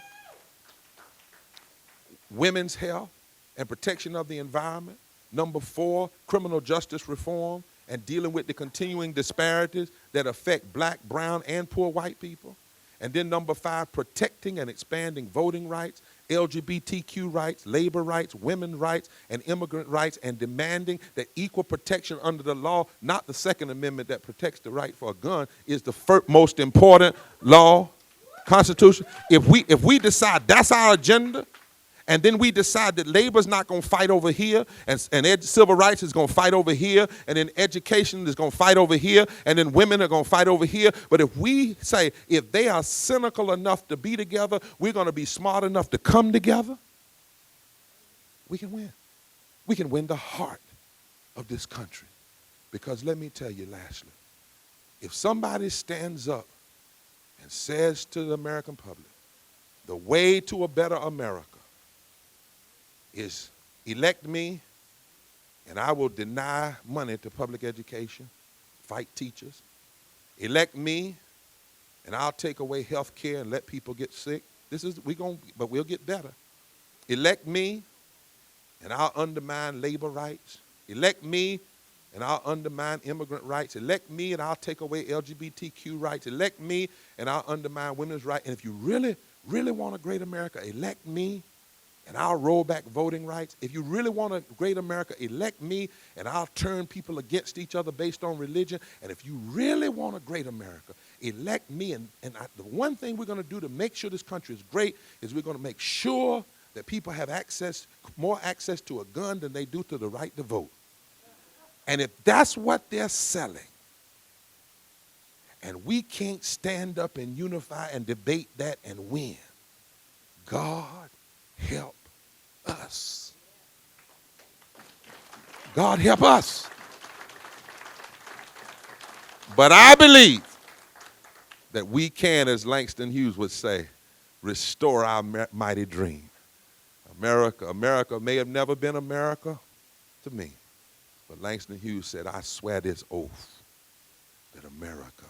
Women's health and protection of the environment. Number 4, criminal justice reform and dealing with the continuing disparities that affect black, brown, and poor white people. And then number 5, protecting and expanding voting rights, LGBTQ rights, labor rights, women's rights, and immigrant rights, and demanding that equal protection under the law, not the Second Amendment that protects the right for a gun, is the most important law, Constitution. If we decide that's our agenda, and then we decide that labor's not going to fight over here, and civil rights is going to fight over here, and then education is going to fight over here, and then women are going to fight over here. But if we say, if they are cynical enough to be together, we're going to be smart enough to come together, we can win. We can win the heart of this country. Because let me tell you lastly, if somebody stands up and says to the American public, The way to a better America is elect me, and I will deny money to public education, fight teachers. Elect me, and I'll take away health care and let people get sick. But we'll get better. Elect me, and I'll undermine labor rights. Elect me, and I'll undermine immigrant rights. Elect me, and I'll take away LGBTQ rights. Elect me, and I'll undermine women's rights. And if you really, really want a great America, elect me, and I'll roll back voting rights. If you really want a great America, elect me, and I'll turn people against each other based on religion. And if you really want a great America, elect me. The one thing we're going to do to make sure this country is great is we're going to make sure that people have more access to a gun than they do to the right to vote. And if that's what they're selling, and we can't stand up and unify and debate that and win, God help us. God help us. But I believe that we can, as Langston Hughes would say, restore our mighty dream. America may have never been America to me, but Langston Hughes said, I swear this oath that America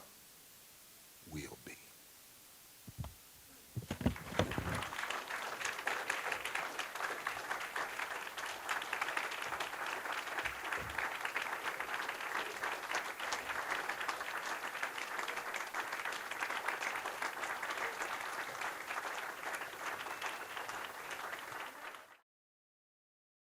will be.